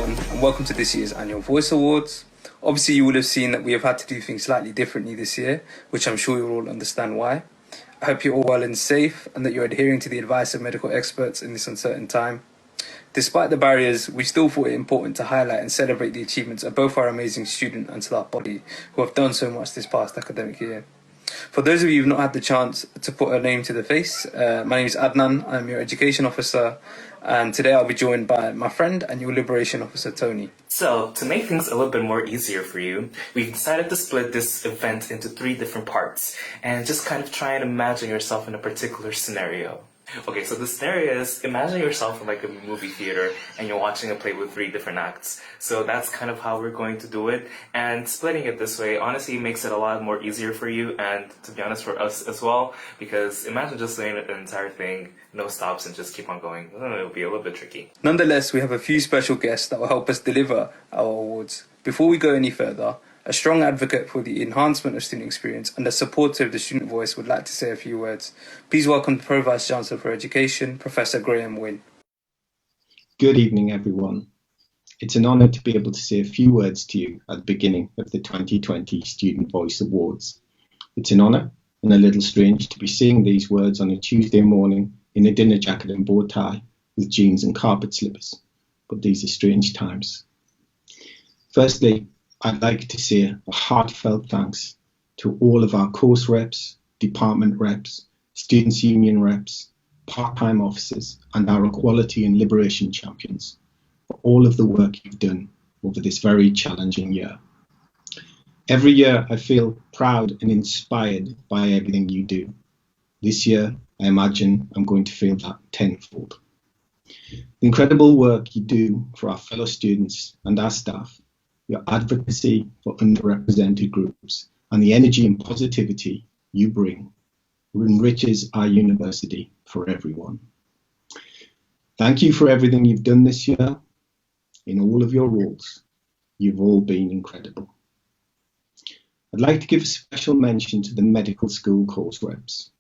everyone, and welcome to this year's Annual Voice Awards. Obviously, you will have seen that we have had to do things slightly differently this year, which I'm sure you'll all understand why. I hope you're all well and safe, and that you're adhering to the advice of medical experts in this uncertain time. Despite the barriers, we still thought it important to highlight and celebrate the achievements of both our amazing student and staff body who have done so much this past academic year. For those of you who've not had the chance to put a name to the face, my name is Adnan, I'm your education officer, and today I'll be joined by my friend and your liberation officer, Tawny. So, to make things a little bit more easier for you, we've decided to split this event into 3 different parts, and just kind of try and imagine yourself in a particular scenario. Okay, so the scenario is, imagine yourself in like a movie theater and you're watching a play with 3 different acts. So that's kind of how we're going to do it. And splitting it this way honestly makes it a lot more easier for you and, to be honest, for us as well. Because imagine just doing the entire thing, no stops, and just keep on going. It'll be a little bit tricky. Nonetheless, we have a few special guests that will help us deliver our awards. Before we go any further, a strong advocate for the enhancement of student experience and a supporter of the student voice would like to say a few words. Please welcome the Pro Vice Chancellor for Education, Professor Graham Wynne. Good evening, everyone. It's an honour to be able to say a few words to you at the beginning of the 2020 Student Voice Awards. It's an honour and a little strange to be saying these words on a Tuesday morning in a dinner jacket and bow tie with jeans and carpet slippers, but these are strange times. Firstly, I'd like to say a heartfelt thanks to all of our course reps, department reps, students' union reps, part-time officers, and our equality and liberation champions for all of the work you've done over this very challenging year. Every year I feel proud and inspired by everything you do. This year, I imagine I'm going to feel that tenfold. The incredible work you do for our fellow students and our staff, your advocacy for underrepresented groups, and the energy and positivity you bring enriches our university for everyone. Thank you for everything you've done this year. In all of your roles, you've all been incredible. I'd like to give a special mention to the medical school course reps.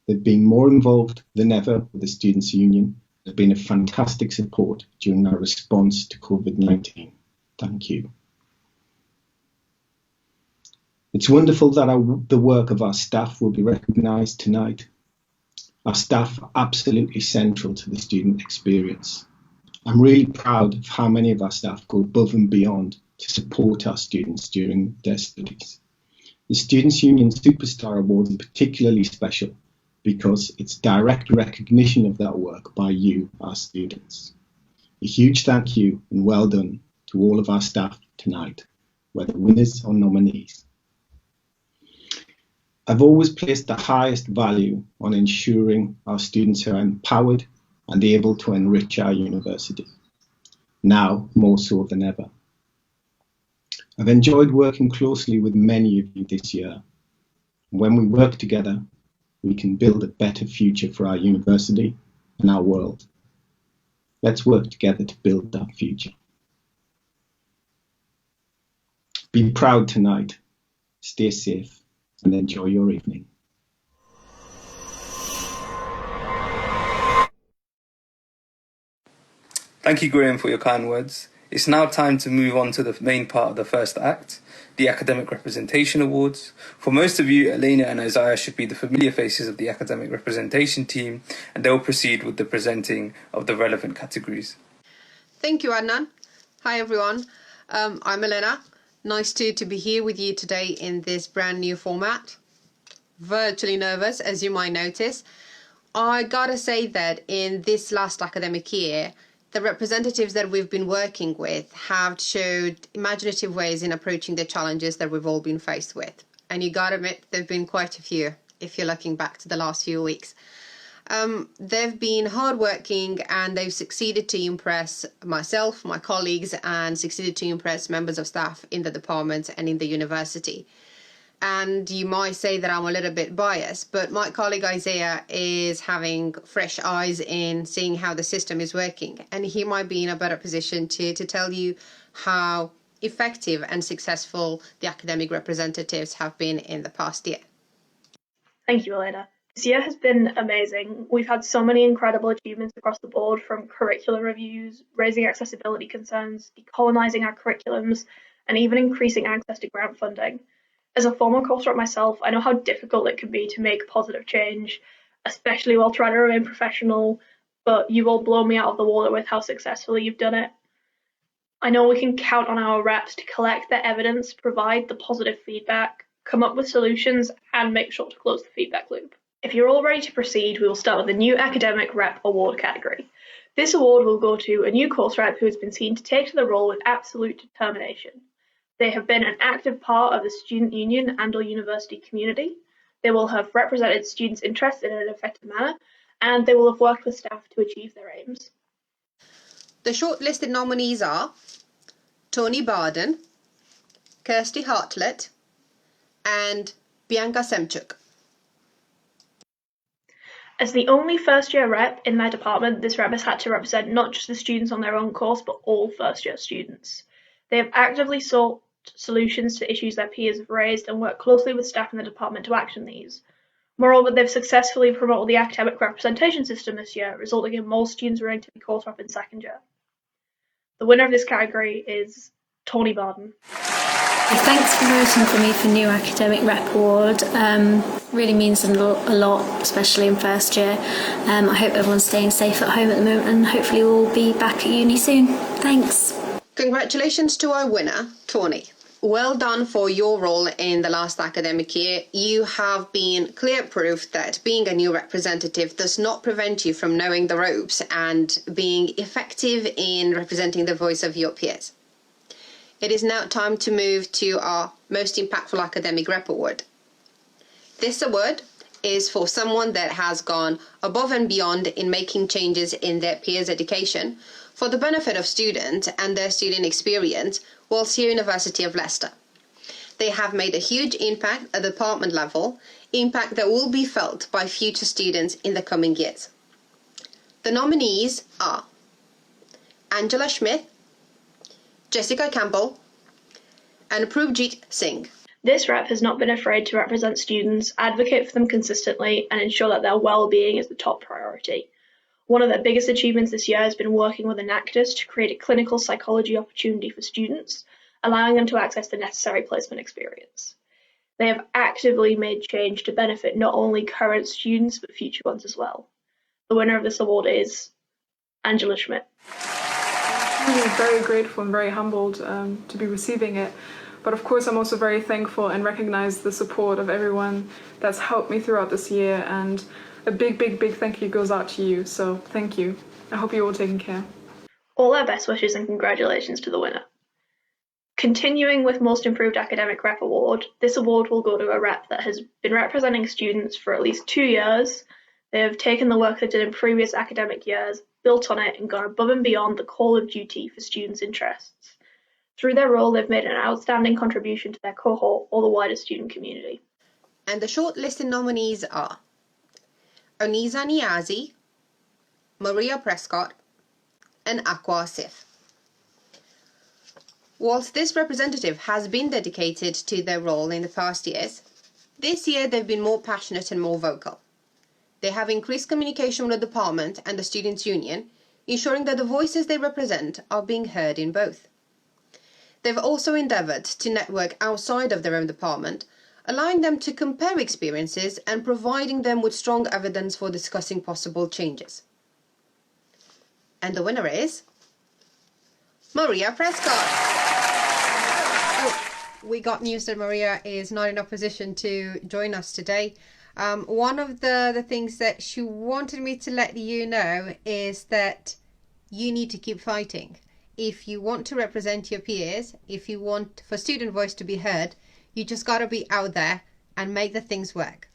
They've been more involved than ever with the Students' Union. They've been a fantastic support during our response to COVID-19. Thank you. It's wonderful that the work of our staff will be recognised tonight. Our staff are absolutely central to the student experience. I'm really proud of how many of our staff go above and beyond to support our students during their studies. The Students' Union Superstar Award is particularly special because it's direct recognition of that work by you, our students. A huge thank you and well done to all of our staff tonight, whether winners or nominees. I've always placed the highest value on ensuring our students are empowered and able to enrich our university, now more so than ever. I've enjoyed working closely with many of you this year. When we work together, we can build a better future for our university and our world. Let's work together to build that future. Be proud tonight, stay safe, and enjoy your evening. Thank you, Graham, for your kind words. It's now time to move on to the main part of the first act, the Academic Representation Awards. For most of you, Elena and Isaiah should be the familiar faces of the Academic Representation team, and they'll proceed with the presenting of the relevant categories. Thank you, Adnan. Hi, everyone. I'm Elena. Nice to be here with you today in this brand new format. Virtually nervous, as you might notice. I gotta say that in this last academic year, the representatives that we've been working with have showed imaginative ways in approaching the challenges that we've all been faced with. And you gotta admit, there've been quite a few, if you're looking back to the last few weeks. They've been hardworking and they've succeeded to impress myself, my colleagues, and succeeded to impress members of staff in the department and in the university. And you might say that I'm a little bit biased, but my colleague Isaiah is having fresh eyes in seeing how the system is working, and he might be in a better position to tell you how effective and successful the academic representatives have been in the past year. Thank you, Elena. This year has been amazing. We've had so many incredible achievements across the board, from curricular reviews, raising accessibility concerns, decolonising our curriculums, and even increasing access to grant funding. As a former course rep myself, I know how difficult it can be to make positive change, especially while trying to remain professional, but you've all blown me out of the water with how successfully you've done it. I know we can count on our reps to collect the evidence, provide the positive feedback, come up with solutions, and make sure to close the feedback loop. If you're all ready to proceed, we will start with the new Academic Rep Award category. This award will go to a new course rep who has been seen to take to the role with absolute determination. They have been an active part of the student union and/or university community. They will have represented students' interests in an effective manner, and they will have worked with staff to achieve their aims. The shortlisted nominees are Tawny Barden, Kirstie Hartlett, and Bianca Semchuk. As the only first-year rep in their department, this rep has had to represent not just the students on their own course, but all first-year students. They have actively sought solutions to issues their peers have raised and worked closely with staff in the department to action these. Moreover, they've successfully promoted the academic representation system this year, resulting in more students running to be course rep in second year. The winner of this category is Tawny Barden. Thanks for voting for me for new Academic Rep Award. Really means a lot, especially in first year. I hope everyone's staying safe at home at the moment, and hopefully we'll be back at uni soon. Thanks. Congratulations to our winner, Tawny. Well done for your role in the last academic year. You have been clear proof that being a new representative does not prevent you from knowing the ropes and being effective in representing the voice of your peers. It is now time to move to our Most Impactful Academic Rep Award. This award is for someone that has gone above and beyond in making changes in their peers' education for the benefit of students and their student experience whilst here at University of Leicester. They have made a huge impact at the department level, impact that will be felt by future students in the coming years. The nominees are Angela Smith, Jessica Campbell, and Prabhjit Singh. This rep has not been afraid to represent students, advocate for them consistently, and ensure that their well-being is the top priority. One of their biggest achievements this year has been working with Enactus to create a clinical psychology opportunity for students, allowing them to access the necessary placement experience. They have actively made change to benefit not only current students, but future ones as well. The winner of this award is Angela Schmidt. I'm really very grateful and very humbled to be receiving it. But of course, I'm also very thankful and recognize the support of everyone that's helped me throughout this year, and a big thank you goes out to you. So thank you. I hope you're all taking care. All our best wishes and congratulations to the winner. Continuing with Most Improved Academic Rep Award, this award will go to a rep that has been representing students for at least 2 years. They have taken the work they did in previous academic years, built on it, and gone above and beyond the call of duty for students' interests. Through their role, they've made an outstanding contribution to their cohort or the wider student community. And the shortlisted nominees are Oniza Niazi, Maria Prescott, and Aqua Asif. Whilst this representative has been dedicated to their role in the past years, this year they've been more passionate and more vocal. They have increased communication with the department and the Students' Union, ensuring that the voices they represent are being heard in both. They've also endeavoured to network outside of their own department, allowing them to compare experiences and providing them with strong evidence for discussing possible changes. And the winner is Maria Prescott. We got news that Maria is not in a position to join us today. One of the things that she wanted me to let you know is that you need to keep fighting. If you want to represent your peers, if you want for student voice to be heard, you just got to be out there and make the things work.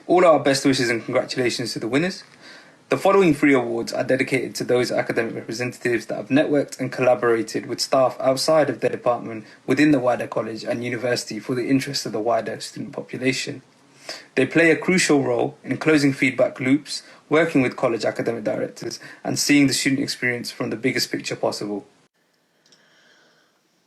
All our best wishes and congratulations to the winners. The following 3 awards are dedicated to those academic representatives that have networked and collaborated with staff outside of their department within the wider college and university for the interest of the wider student population. They play a crucial role in closing feedback loops, working with college academic directors, and seeing the student experience from the biggest picture possible.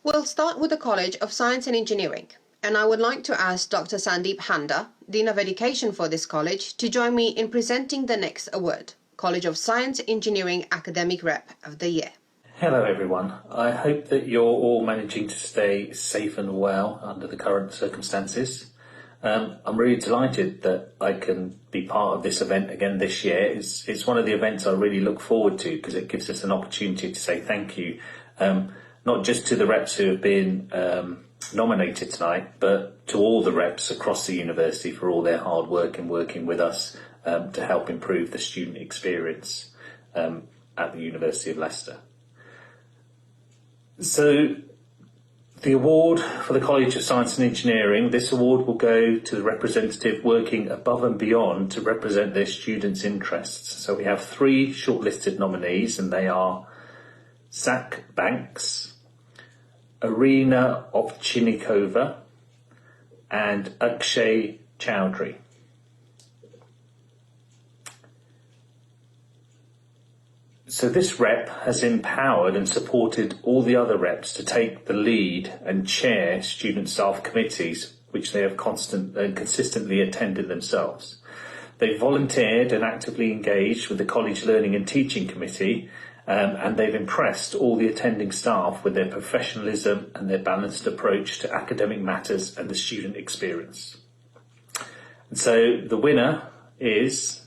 We'll start with the College of Science and Engineering, And I would like to ask Dr. Sandeep Handa, Dean of Education for this college, to join me in presenting the next award, College of Science Engineering Academic Rep of the Year. Hello everyone, I hope that you're all managing to stay safe and well under the current circumstances. I'm really delighted that I can be part of this event again this year. It's one of the events I really look forward to because it gives us an opportunity to say thank you, not just to the reps who have been nominated tonight, but to all the reps across the university for all their hard work in working with us to help improve the student experience at the University of Leicester. So the award for the College of Science and Engineering, this award will go to the representative working above and beyond to represent their students' interests. So we have 3 shortlisted nominees, and they are Zach Banks, Arena Ovchinikova, and Akshay Chowdhury. So this rep has empowered and supported all the other reps to take the lead and chair student staff committees, which they have consistently attended themselves. They volunteered and actively engaged with the College Learning and Teaching Committee, and they've impressed all the attending staff with their professionalism and their balanced approach to academic matters and the student experience. And so the winner is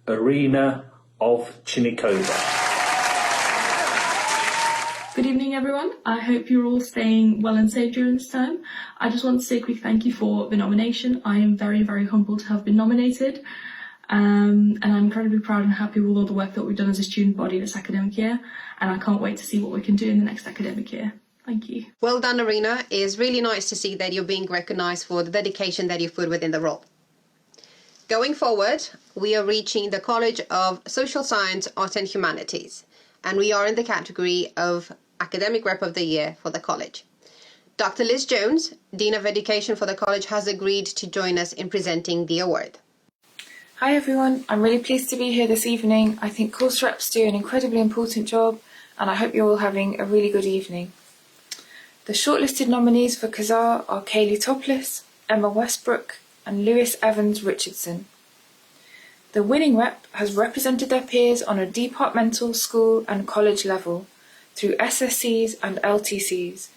Arena Ovchinikova. Good evening, everyone. I hope you're all staying well and safe during this time. I just want to say a quick thank you for the nomination. I am very, very humbled to have been nominated. And I'm incredibly proud and happy with all the work that we've done as a student body this academic year. And I can't wait to see what we can do in the next academic year. Thank you. Well done, Arena. It's really nice to see that you're being recognised for the dedication that you've put within the role. Going forward, we are reaching the College of Social Science, Art and Humanities, and we are in the category of Academic Rep of the Year for the college. Dr. Liz Jones, Dean of Education for the college, has agreed to join us in presenting the award. Hi everyone, I'm really pleased to be here this evening. I think course reps do an incredibly important job, and I hope you're all having a really good evening. The shortlisted nominees for Kazar are Kaylee Topless, Emma Westbrook, and Lewis Evans Richardson. The winning rep has represented their peers on a departmental, school and college level through SSCs and LTCs.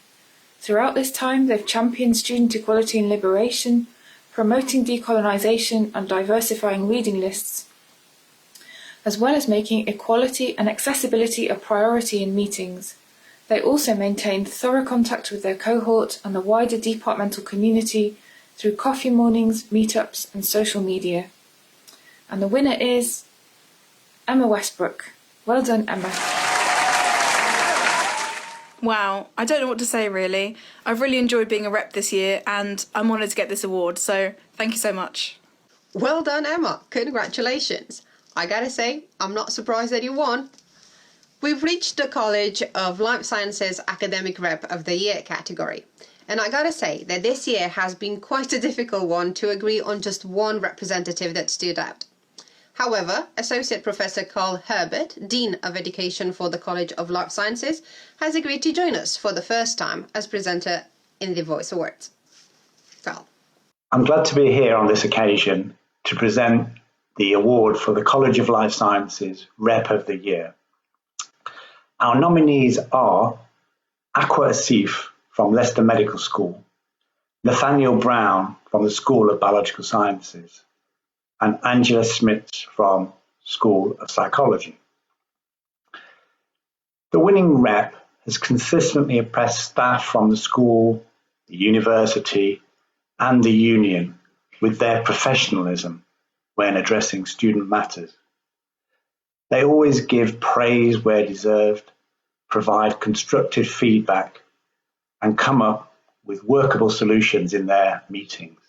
Throughout this time, they've championed student equality and liberation, promoting decolonisation and diversifying reading lists, as well as making equality and accessibility a priority in meetings. They also maintained thorough contact with their cohort and the wider departmental community through coffee mornings, meetups and social media. And the winner is Emma Westbrook. Well done, Emma. Wow, I don't know what to say really. I've really enjoyed being a rep this year and I'm honoured to get this award, so thank you so much. Well done, Emma. Congratulations. I gotta say, I'm not surprised that you won. We've reached the College of Life Sciences Academic Rep of the Year category. And I gotta say that this year has been quite a difficult one to agree on just one representative that stood out. However, Associate Professor Carl Herbert, Dean of Education for the College of Life Sciences, has agreed to join us for the first time as presenter in the Voice Awards. Carl. I'm glad to be here on this occasion to present the award for the College of Life Sciences Rep of the Year. Our nominees are Aqua Asif from Leicester Medical School, Nathaniel Brown from the School of Biological Sciences, and Angela Smits from School of Psychology. The winning rep has consistently impressed staff from the school, the university, and the union with their professionalism when addressing student matters. They always give praise where deserved, provide constructive feedback, and come up with workable solutions in their meetings.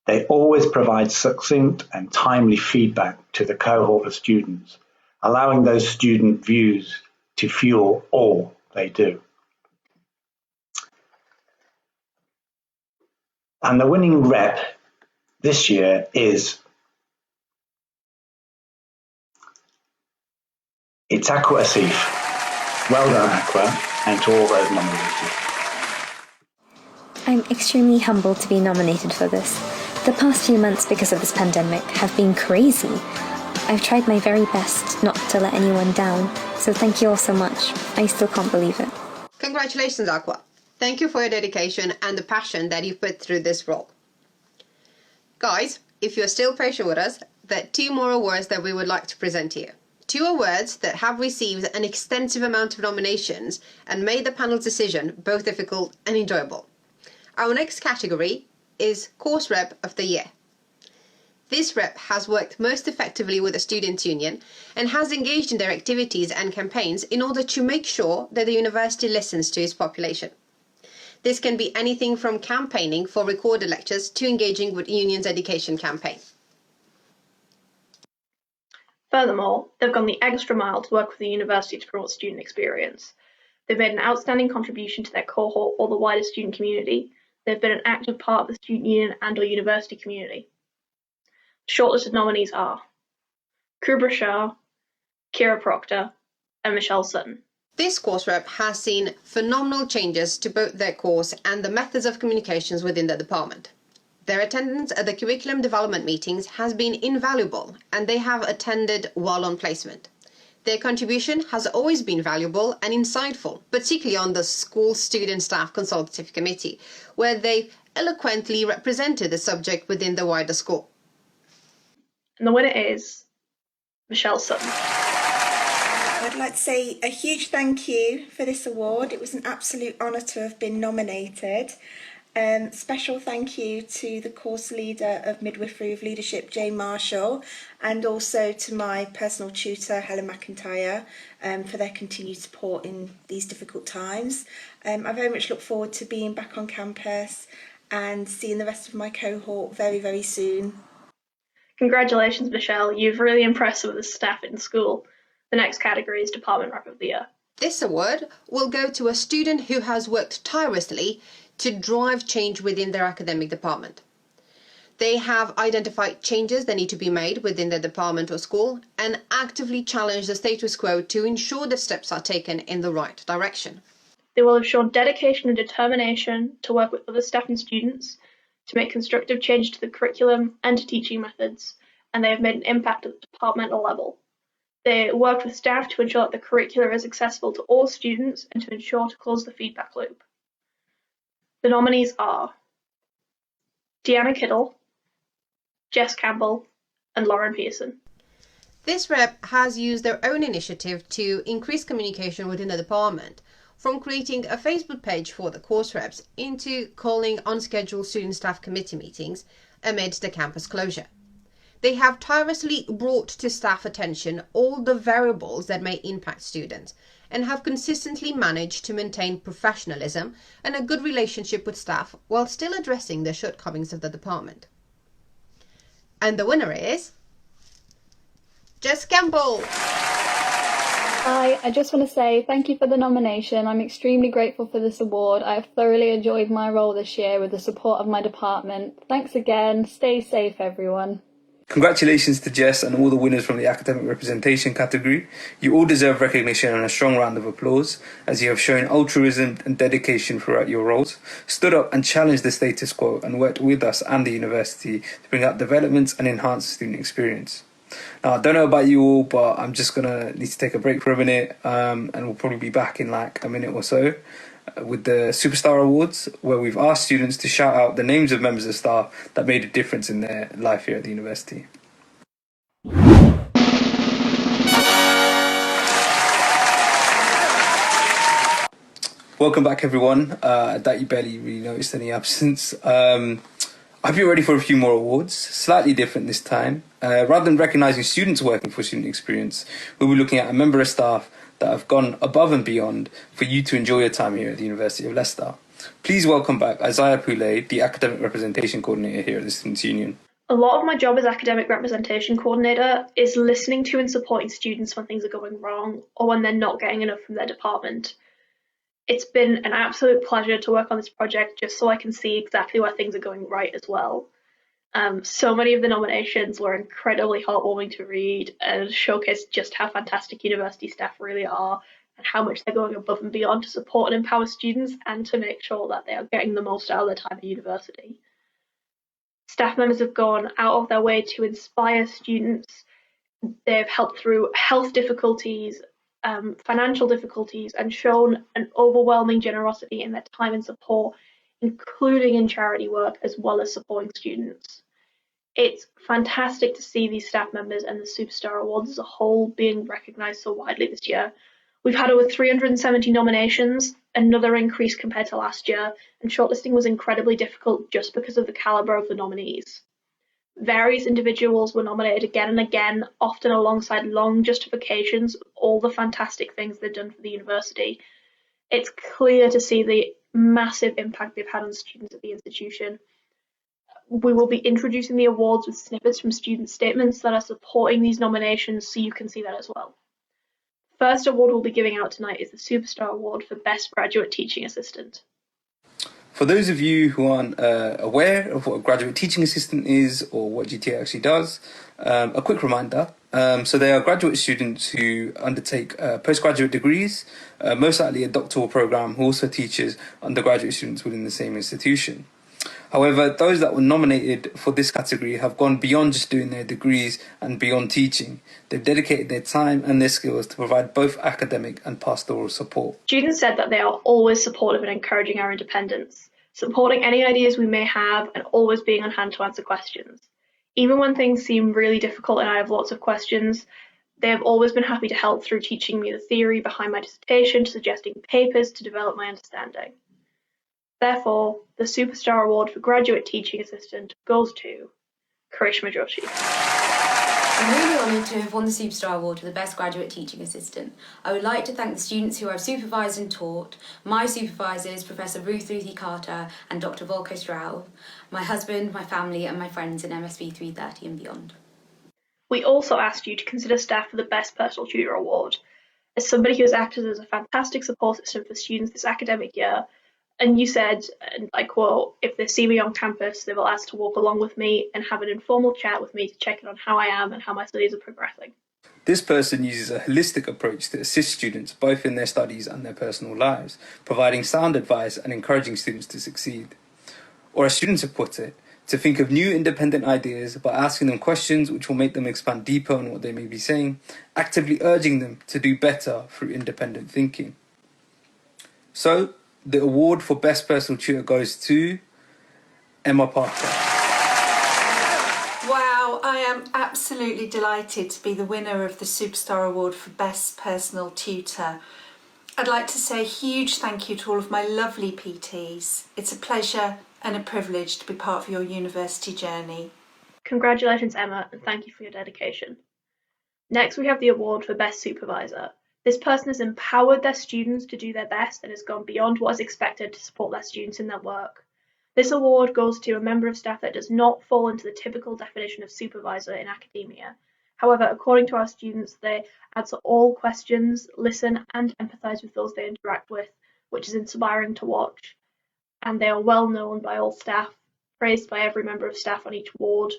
They always provide succinct and timely feedback to the cohort of students, allowing those student views to fuel all they do. And the winning rep this year is Aqua Asif. Well done, Aqua, and to all those nominated. I'm extremely humbled to be nominated for this. The past few months, because of this pandemic, have been crazy. I've tried my very best not to let anyone down, so thank you all so much. I still can't believe it. Congratulations, Aqua. Thank you for your dedication and the passion that you've put through this role. Guys, if you're still patient with us, there are 2 more awards that we would like to present to you. 2 awards that have received an extensive amount of nominations and made the panel's decision both difficult and enjoyable. Our next category is Course Rep of the Year. This rep has worked most effectively with the Students' Union and has engaged in their activities and campaigns in order to make sure that the university listens to its population. This can be anything from campaigning for recorded lectures to engaging with Union's education campaign. Furthermore, they've gone the extra mile to work with the university to promote student experience. They've made an outstanding contribution to their cohort or the wider student community. They've been an active part of the student union and/or university community. Shortlisted nominees are Kubra Shah, Kira Proctor, and Michelle Sutton. This course rep has seen phenomenal changes to both their course and the methods of communications within the department. Their attendance at the curriculum development meetings has been invaluable, and they have attended while on placement. Their contribution has always been valuable and insightful, particularly on the School Student Staff Consultative Committee, where they eloquently represented the subject within the wider school. And the winner is Michelle Sutton. I'd like to say a huge thank you for this award. It was an absolute honour to have been nominated. Special thank you to the course leader of Midwifery of Leadership, Jane Marshall, and also to my personal tutor, Helen McIntyre, for their continued support in these difficult times. I very much look forward to being back on campus and seeing the rest of my cohort very, very soon. Congratulations, Michelle. You've really impressed with the staff in school. The next category is Department Rep of the Year. This award will go to a student who has worked tirelessly to drive change within their academic department. They have identified changes that need to be made within their department or school and actively challenged the status quo to ensure that steps are taken in the right direction. They will have shown dedication and determination to work with other staff and students to make constructive change to the curriculum and to teaching methods, and they have made an impact at the departmental level. They work with staff to ensure that the curricula is accessible to all students and to ensure to close the feedback loop. The nominees are Deanna Kiddle, Jess Campbell, and Lauren Pearson. This rep has used their own initiative to increase communication within the department, from creating a Facebook page for the course reps into calling unscheduled student staff committee meetings amidst the campus closure. They have tirelessly brought to staff attention all the variables that may impact students and have consistently managed to maintain professionalism and a good relationship with staff while still addressing the shortcomings of the department. And the winner is Jess Campbell. Hi, I just want to say thank you for the nomination. I'm extremely grateful for this award. I have thoroughly enjoyed my role this year with the support of my department. Thanks again. Stay safe, everyone. Congratulations to Jess and all the winners from the academic representation category. You all deserve recognition and a strong round of applause as you have shown altruism and dedication throughout your roles, stood up and challenged the status quo and worked with us and the university to bring out developments and enhance the student experience. Now, I don't know about you all, but I'm just going to need to take a break for a minute and we'll probably be back in like a minute or so with the Superstar Awards, where we've asked students to shout out the names of members of staff that made a difference in their life here at the university. Welcome back, everyone. I doubt you barely really noticed any absence. I hope you're ready for a few more awards, slightly different this time. Rather than recognising students working for student experience, we'll be looking at a member of staff that have gone above and beyond for you to enjoy your time here at the University of Leicester. Please welcome back Isaiah Poulet, the Academic Representation Coordinator here at the Students' Union. A lot of my job as Academic Representation Coordinator is listening to and supporting students when things are going wrong or when they're not getting enough from their department. It's been an absolute pleasure to work on this project just so I can see exactly where things are going right as well. So many of the nominations were incredibly heartwarming to read and showcased just how fantastic university staff really are and how much they're going above and beyond to support and empower students and to make sure that they are getting the most out of their time at university. Staff members have gone out of their way to inspire students. They've helped through health difficulties, financial difficulties, and shown an overwhelming generosity in their time and support, including in charity work as well as supporting students. It's fantastic to see these staff members and the Superstar Awards as a whole being recognised so widely this year. We've had over 370 nominations, another increase compared to last year, and shortlisting was incredibly difficult just because of the calibre of the nominees. Various individuals were nominated again and again, often alongside long justifications of all the fantastic things they've done for the university. It's clear to see the massive impact they've had on students at the institution. We will be introducing the awards with snippets from student statements that are supporting these nominations, so you can see that as well. First award we'll be giving out tonight is the Superstar Award for Best Graduate Teaching Assistant. For those of you who aren't aware of what a graduate teaching assistant is or what GTA actually does, a quick reminder. So they are graduate students who undertake postgraduate degrees, most likely a doctoral program, who also teaches undergraduate students within the same institution. However, those that were nominated for this category have gone beyond just doing their degrees and beyond teaching. They've dedicated their time and their skills to provide both academic and pastoral support. Students said that they are always supportive and encouraging our independence, supporting any ideas we may have and always being on hand to answer questions. Even when things seem really difficult and I have lots of questions, they have always been happy to help through teaching me the theory behind my dissertation, to suggesting papers to develop my understanding. Therefore, the Superstar Award for Graduate Teaching Assistant goes to Karishma Joshi. I'm really honoured to have won the Superstar Award for the Best Graduate Teaching Assistant. I would like to thank the students who I've supervised and taught, my supervisors, Professor Ruthie Carter and Dr. Volko Straub, my husband, my family and my friends in MSB 330 and beyond. We also asked you to consider staff for the Best Personal Tutor Award. As somebody who has acted as a fantastic support system for students this academic year, and you said, and I quote, if they see me on campus, they will ask to walk along with me and have an informal chat with me to check in on how I am and how my studies are progressing. This person uses a holistic approach to assist students both in their studies and their personal lives, providing sound advice and encouraging students to succeed. Or as students have put it, to think of new independent ideas by asking them questions which will make them expand deeper on what they may be saying, actively urging them to do better through independent thinking. So, the award for Best Personal Tutor goes to Emma Parker. Wow, I am absolutely delighted to be the winner of the Superstar Award for Best Personal Tutor. I'd like to say a huge thank you to all of my lovely PTs. It's a pleasure and a privilege to be part of your university journey. Congratulations, Emma, and thank you for your dedication. Next, we have the award for Best Supervisor. This person has empowered their students to do their best and has gone beyond what is expected to support their students in their work. This award goes to a member of staff that does not fall into the typical definition of supervisor in academia. However, according to our students, they answer all questions, listen and empathise with those they interact with, which is inspiring to watch. And they are well known by all staff, praised by every member of staff on each ward.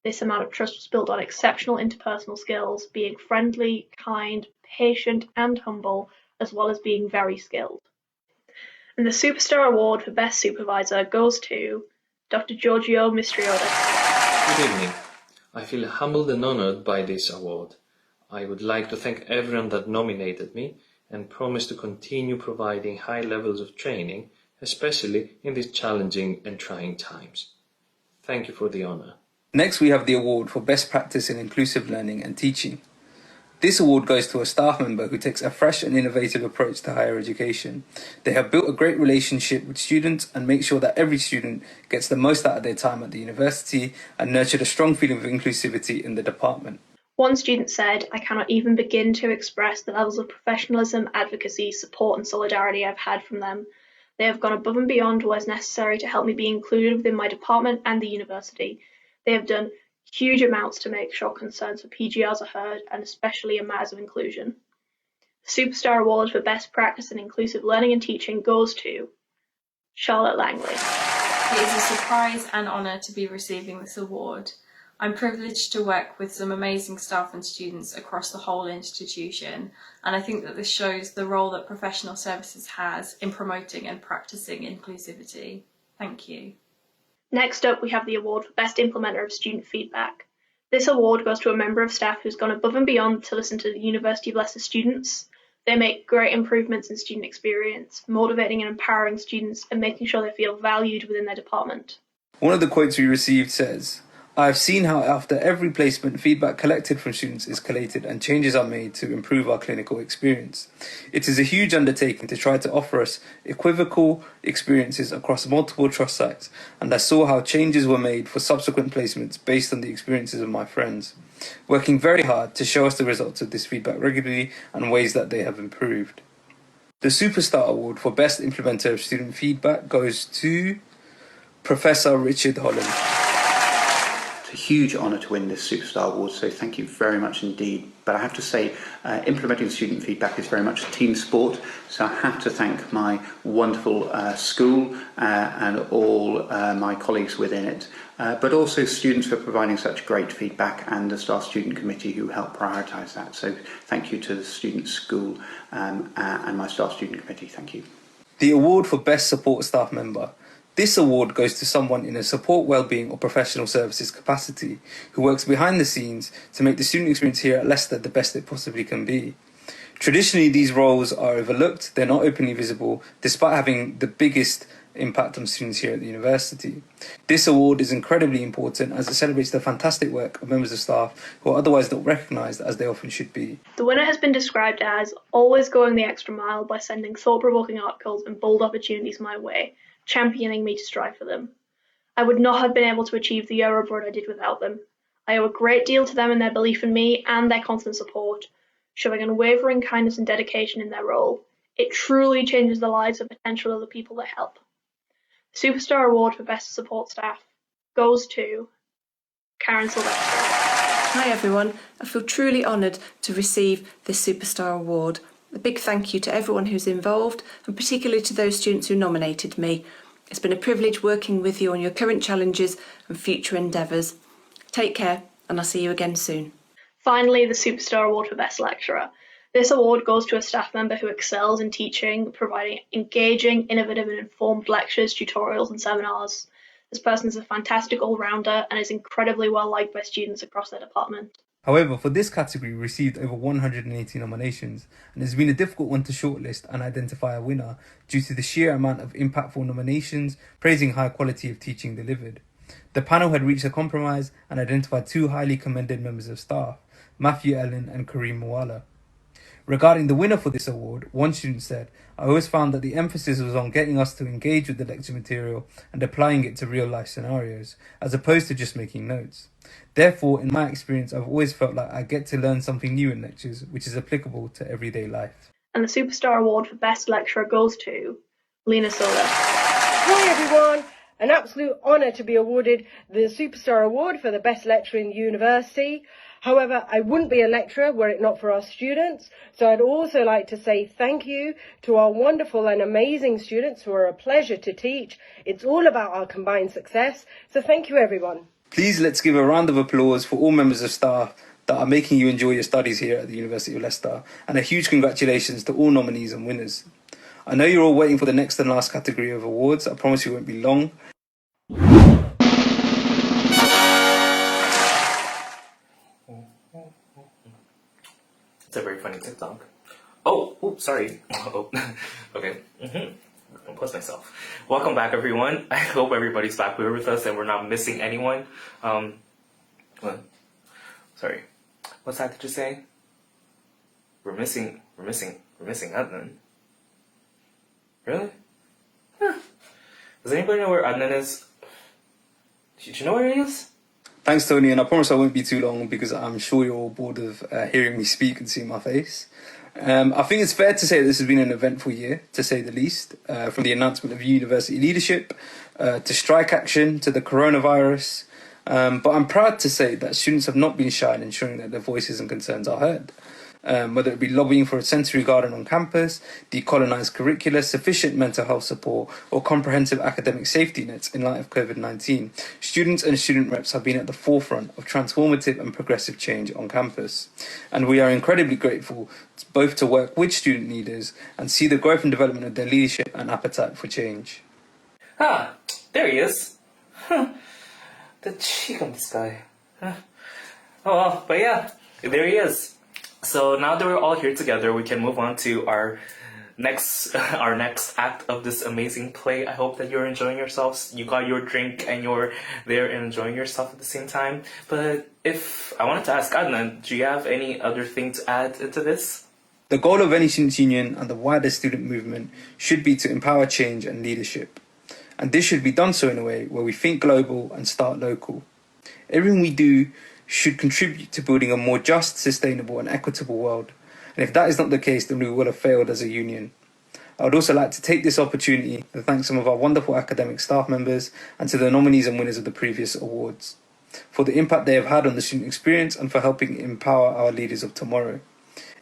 This amount of trust was built on exceptional interpersonal skills, being friendly, kind, patient and humble, as well as being very skilled. And the Superstar Award for Best Supervisor goes to Dr. Giorgio Mistriotis. Good evening. I feel humbled and honoured by this award. I would like to thank everyone that nominated me and promise to continue providing high levels of training, especially in these challenging and trying times. Thank you for the honour. Next, we have the award for Best Practice in Inclusive Learning and Teaching. This award goes to a staff member who takes a fresh and innovative approach to higher education. They have built a great relationship with students and make sure that every student gets the most out of their time at the university and nurtured a strong feeling of inclusivity in the department. One student said, I cannot even begin to express the levels of professionalism, advocacy, support and solidarity I've had from them. They have gone above and beyond what is necessary to help me be included within my department and the university. They have done huge amounts to make sure concerns for PGRs are heard, and especially in matters of inclusion. The Superstar Award for Best Practice in Inclusive Learning and Teaching goes to Charlotte Langley. It is a surprise and honour to be receiving this award. I'm privileged to work with some amazing staff and students across the whole institution, and I think that this shows the role that professional services has in promoting and practicing inclusivity. Thank you. Next up, we have the award for Best Implementer of Student Feedback. This award goes to a member of staff who's gone above and beyond to listen to the University of Leicester students. They make great improvements in student experience, motivating and empowering students and making sure they feel valued within their department. One of the quotes we received says, "I have seen how after every placement, feedback collected from students is collated and changes are made to improve our clinical experience. It is a huge undertaking to try to offer us equivocal experiences across multiple trust sites, and I saw how changes were made for subsequent placements based on the experiences of my friends, working very hard to show us the results of this feedback regularly and ways that they have improved." The Superstar Award for Best Implementer of Student Feedback goes to Professor Richard Holland. It's a huge honour to win this Superstar Award, so thank you very much indeed. But I have to say, implementing student feedback is very much a team sport, so I have to thank my wonderful school and all my colleagues within it, but also students for providing such great feedback and the Staff Student Committee who helped prioritise that. So thank you to the student school and my Staff Student Committee. Thank you. The award for Best Support Staff Member. This award goes to someone in a support, wellbeing or professional services capacity who works behind the scenes to make the student experience here at Leicester the best it possibly can be. Traditionally, these roles are overlooked, they're not openly visible, despite having the biggest impact on students here at the university. This award is incredibly important as it celebrates the fantastic work of members of staff who are otherwise not recognised as they often should be. The winner has been described as always going the extra mile by sending thought-provoking articles and bold opportunities my way, championing me to strive for them. I would not have been able to achieve the year abroad I did without them. I owe a great deal to them and their belief in me and their constant support, showing unwavering kindness and dedication in their role. It truly changes the lives of potential other people they help. The Superstar Award for Best Support Staff goes to Karen Sylvester. Hi everyone, I feel truly honoured to receive this Superstar Award. A big thank you to everyone who's involved, and particularly to those students who nominated me. It's been a privilege working with you on your current challenges and future endeavours. Take care, and I'll see you again soon. Finally, the Superstar Award for Best Lecturer. This award goes to a staff member who excels in teaching, providing engaging, innovative and informed lectures, tutorials and seminars. This person is a fantastic all-rounder and is incredibly well liked by students across their department. However, for this category, we received over 180 nominations, and it's been a difficult one to shortlist and identify a winner due to the sheer amount of impactful nominations praising high quality of teaching delivered. The panel had reached a compromise and identified two highly commended members of staff, Matthew Ellen and Kareem Mwala. Regarding the winner for this award, one student said, "I always found that the emphasis was on getting us to engage with the lecture material and applying it to real-life scenarios, as opposed to just making notes. Therefore, in my experience, I've always felt like I get to learn something new in lectures, which is applicable to everyday life." And the Superstar Award for Best Lecturer goes to Lena Soda. Hi everyone! An absolute honour to be awarded the Superstar Award for the Best Lecturer in the university. However, I wouldn't be a lecturer were it not for our students, so I'd also like to say thank you to our wonderful and amazing students who are a pleasure to teach. It's all about our combined success, so thank you everyone. Please let's give a round of applause for all members of staff that are making you enjoy your studies here at the University of Leicester, and a huge congratulations to all nominees and winners. I know you're all waiting for the next and last category of awards. I promise you it won't be long. It's a very funny TikTok. Oh, sorry. Oh, okay. I'll compose myself. Welcome back, everyone. I hope everybody's back here with us and we're not missing anyone. What? Sorry. What's that did you say? We're missing Adnan. Really? Huh. Does anybody know where Adnan is? Do you know where he is? Thanks, Tony, and I promise I won't be too long because I'm sure you're all bored of hearing me speak and seeing my face. I think it's fair to say that this has been an eventful year, to say the least, from the announcement of university leadership, to strike action, to the coronavirus. But I'm proud to say that students have not been shy in ensuring that their voices and concerns are heard. whether it be lobbying for a sensory garden on campus, decolonised curricula, sufficient mental health support, or comprehensive academic safety nets in light of COVID-19. Students and student reps have been at the forefront of transformative and progressive change on campus. And we are incredibly grateful both to work with student leaders and see the growth and development of their leadership and appetite for change. Ah, there he is. Huh. The cheek on this guy. Huh. Oh well, but yeah, there he is. So now that we're all here together, we can move on to our next act of this amazing play. I hope that you're enjoying yourselves. You got your drink and you're there and enjoying yourself at the same time. But if I wanted to ask Adnan, do you have any other thing to add into this? The goal of any students' union and the wider student movement should be to empower change and leadership. And this should be done so in a way where we think global and start local. Everything we do should contribute to building a more just, sustainable and equitable world. And if that is not the case, then we will have failed as a union. I would also like to take this opportunity to thank some of our wonderful academic staff members and to the nominees and winners of the previous awards for the impact they have had on the student experience and for helping empower our leaders of tomorrow.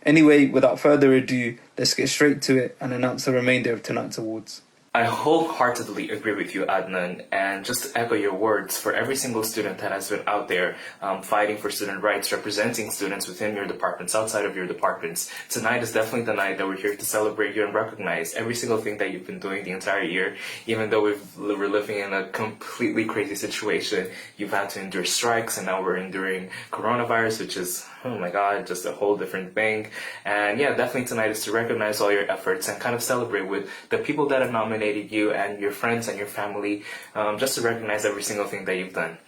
Anyway, without further ado, let's get straight to it and announce the remainder of tonight's awards. I wholeheartedly agree with you, Adnan, and just to echo your words, for every single student that has been out there fighting for student rights, representing students within your departments, outside of your departments, tonight is definitely the night that we're here to celebrate you and recognize every single thing that you've been doing the entire year. Even though we're living in a completely crazy situation, you've had to endure strikes, and now we're enduring coronavirus, which is, oh my god, just a whole different thing. And yeah, definitely tonight is to recognize all your efforts and kind of celebrate with the people that have nominated you and your friends and your family, just to recognize every single thing that you've done.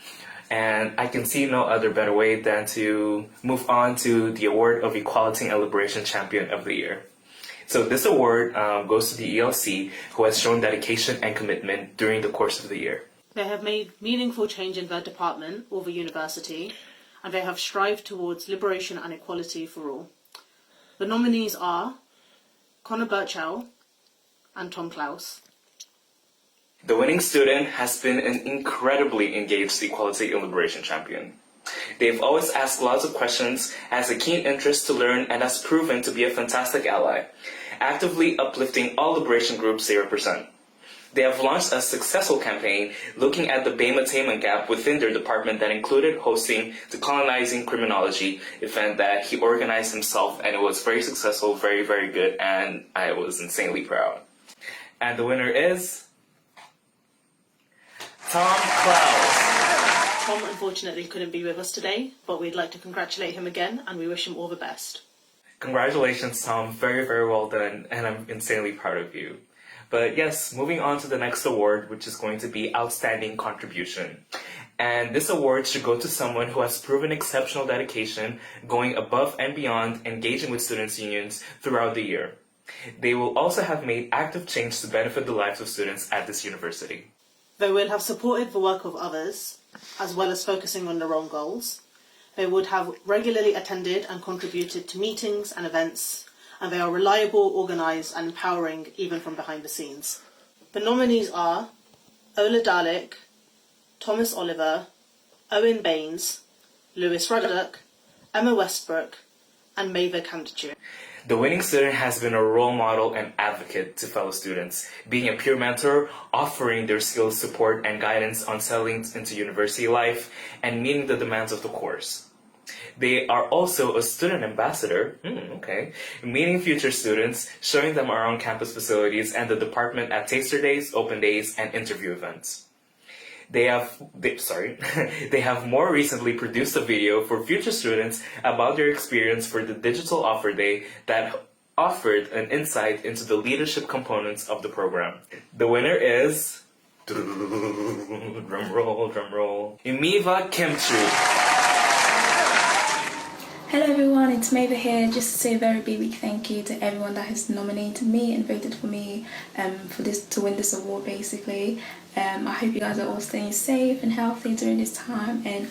And I can see no other better way than to move on to the award of Equality and Liberation Champion of the Year. So this award goes to the ELC, who has shown dedication and commitment during the course of the year. They have made meaningful change in their department or the university, and they have strived towards liberation and equality for all. The nominees are Connor Burchell and Tom Klaus. The winning student has been an incredibly engaged Equality and Liberation Champion. They've always asked lots of questions, has a keen interest to learn, and has proven to be a fantastic ally, actively uplifting all liberation groups they represent. They have launched a successful campaign looking at the BAME attainment gap within their department that included hosting the Colonizing Criminology event that he organized himself, and it was very successful, very, very good, and I was insanely proud. And the winner is Tom Klaus. Tom unfortunately couldn't be with us today, but we'd like to congratulate him again, and we wish him all the best. Congratulations, Tom. Very, very well done, and I'm insanely proud of you. But yes, moving on to the next award, which is going to be Outstanding Contribution. And this award should go to someone who has proven exceptional dedication, going above and beyond, engaging with students' unions throughout the year. They will also have made active change to benefit the lives of students at this university. They will have supported the work of others, as well as focusing on their own goals. They would have regularly attended and contributed to meetings and events, and they are reliable, organised and empowering even from behind the scenes. The nominees are Ola Dalek, Thomas Oliver, Owen Baines, Lewis Ruddock, Emma Westbrook and Maeva Candidu. The winning student has been a role model and advocate to fellow students, being a peer mentor, offering their skills, support and guidance on settling into university life and meeting the demands of the course. They are also a student ambassador, meeting future students, showing them our on-campus facilities and the department at taster days, open days, and interview events. They have more recently produced a video for future students about their experience for the digital offer day that offered an insight into the leadership components of the program. The winner is, drum roll, Imiva Kimchu. Hello everyone, it's Maeva here. Just to say a very big thank you to everyone that has nominated me and voted for me to win this award basically. I hope you guys are all staying safe and healthy during this time, and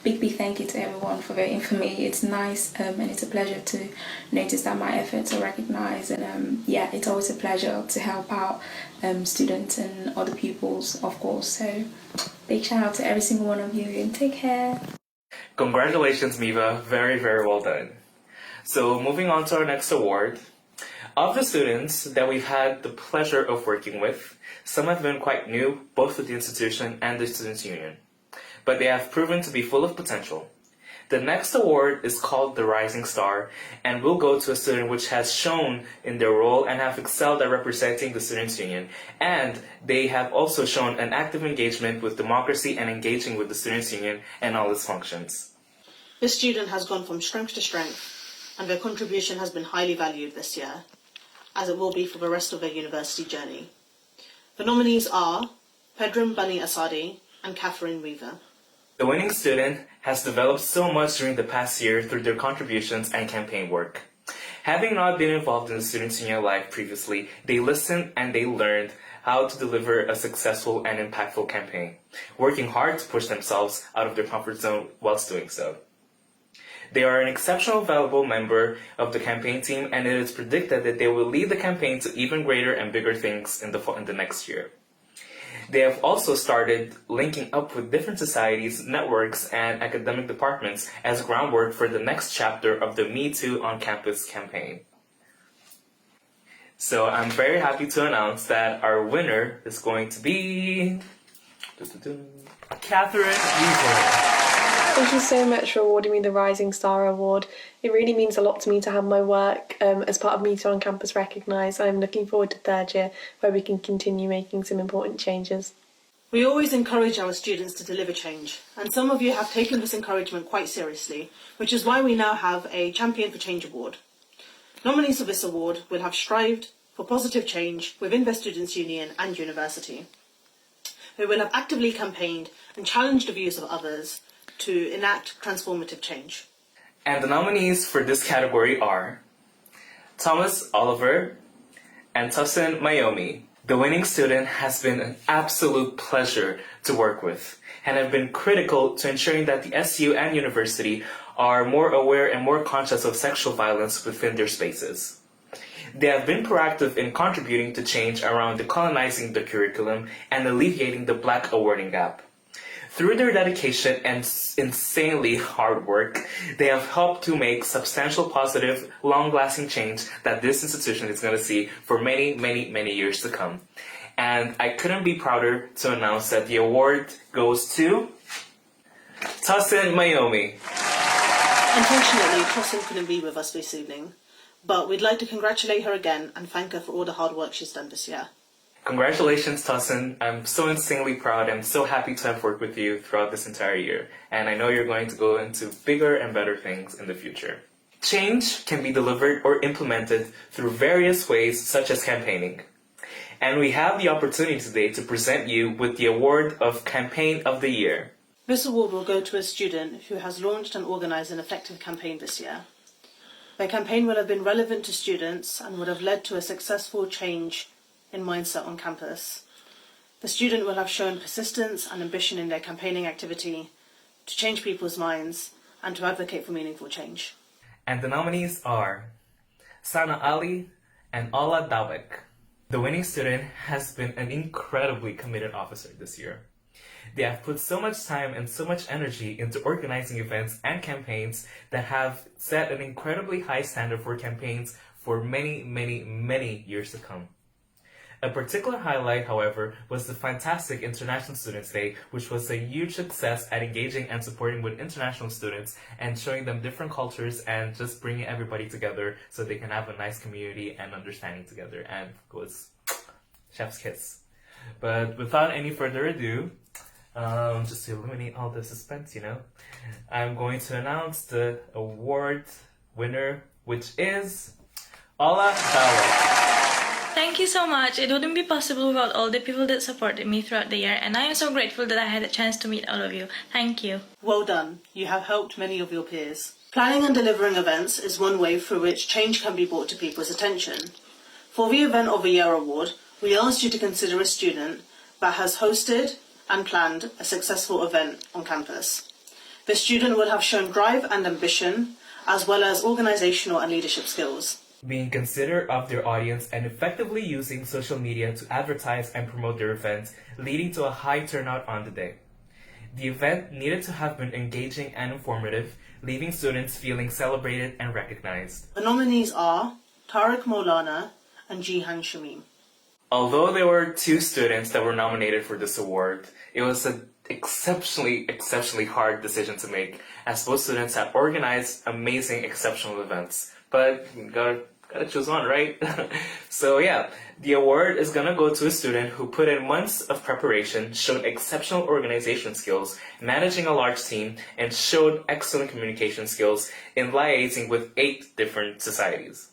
big thank you to everyone for voting for me. It's nice and it's a pleasure to notice that my efforts are recognised, and it's always a pleasure to help out students and other pupils, of course. So big shout out to every single one of you and take care. Congratulations, Miva. Very, very well done. So moving on to our next award. Of the students that we've had the pleasure of working with, some have been quite new, both with the institution and the Students' Union, but they have proven to be full of potential. The next award is called the Rising Star and will go to a student which has shown in their role and have excelled at representing the Students' Union, and they have also shown an active engagement with democracy and engaging with the Students' Union and all its functions. This student has gone from strength to strength, and their contribution has been highly valued this year, as it will be for the rest of their university journey. The nominees are Pedram Baniasadi and Catherine Weaver. The winning student has developed so much during the past year through their contributions and campaign work. Having not been involved in the Students' Union life previously, they listened and they learned how to deliver a successful and impactful campaign, working hard to push themselves out of their comfort zone whilst doing so. They are an exceptional, valuable member of the campaign team, and it is predicted that they will lead the campaign to even greater and bigger things in the next year. They have also started linking up with different societies, networks, and academic departments as groundwork for the next chapter of the Me Too on Campus campaign. So I'm very happy to announce that our winner is going to be Catherine Weaver. Thank you so much for awarding me the Rising Star Award. It really means a lot to me to have my work as part of Me Too on Campus recognised. I'm looking forward to third year where we can continue making some important changes. We always encourage our students to deliver change, and some of you have taken this encouragement quite seriously, which is why we now have a Champion for Change Award. Nominees for this award will have strived for positive change within their Students' Union and university. They will have actively campaigned and challenged the views of others to enact transformative change. And the nominees for this category are Thomas Oliver and Tosin Mayomi. The winning student has been an absolute pleasure to work with and have been critical to ensuring that the SU and university are more aware and more conscious of sexual violence within their spaces. They have been proactive in contributing to change around decolonizing the curriculum and alleviating the Black awarding gap. Through their dedication and insanely hard work, they have helped to make substantial, positive, long-lasting change that this institution is going to see for many, many, many years to come. And I couldn't be prouder to announce that the award goes to Tosin Mayomi. Unfortunately, Tosin couldn't be with us this evening, but we'd like to congratulate her again and thank her for all the hard work she's done this year. Congratulations, Tosin. I'm so insanely proud. I'm so happy to have worked with you throughout this entire year. And I know you're going to go into bigger and better things in the future. Change can be delivered or implemented through various ways, such as campaigning. And we have the opportunity today to present you with the award of Campaign of the Year. This award will go to a student who has launched and organised an effective campaign this year. Their campaign will have been relevant to students and would have led to a successful change in mindset on campus. The student will have shown persistence and ambition in their campaigning activity to change people's minds and to advocate for meaningful change. And the nominees are Sana Ali and Ola Dalek. The winning student has been an incredibly committed officer this year. They have put so much time and so much energy into organizing events and campaigns that have set an incredibly high standard for campaigns for many, many, many years to come. A particular highlight, however, was the fantastic International Students' Day, which was a huge success at engaging and supporting with international students and showing them different cultures and just bringing everybody together so they can have a nice community and understanding together. And it was chef's kiss. But without any further ado, just to eliminate all the suspense, I'm going to announce the award winner, which is Ola Dalek. Thank you so much. It wouldn't be possible without all the people that supported me throughout the year, and I am so grateful that I had a chance to meet all of you. Thank you. Well done. You have helped many of your peers. Planning and delivering events is one way through which change can be brought to people's attention. For the Event of the Year award, we asked you to consider a student that has hosted and planned a successful event on campus. The student will have shown drive and ambition, as well as organisational and leadership skills. Being considerate of their audience and effectively using social media to advertise and promote their event, leading to a high turnout on the day. The event needed to have been engaging and informative, leaving students feeling celebrated and recognized. The nominees are Thariq Maulana and Jihan Shamim. Although there were 2 students that were nominated for this award, it was an exceptionally hard decision to make, as both students had organized amazing, exceptional events. But you gotta choose one, right? So yeah, the award is gonna go to a student who put in months of preparation, showed exceptional organization skills, managing a large team, and showed excellent communication skills in liaising with 8 different societies.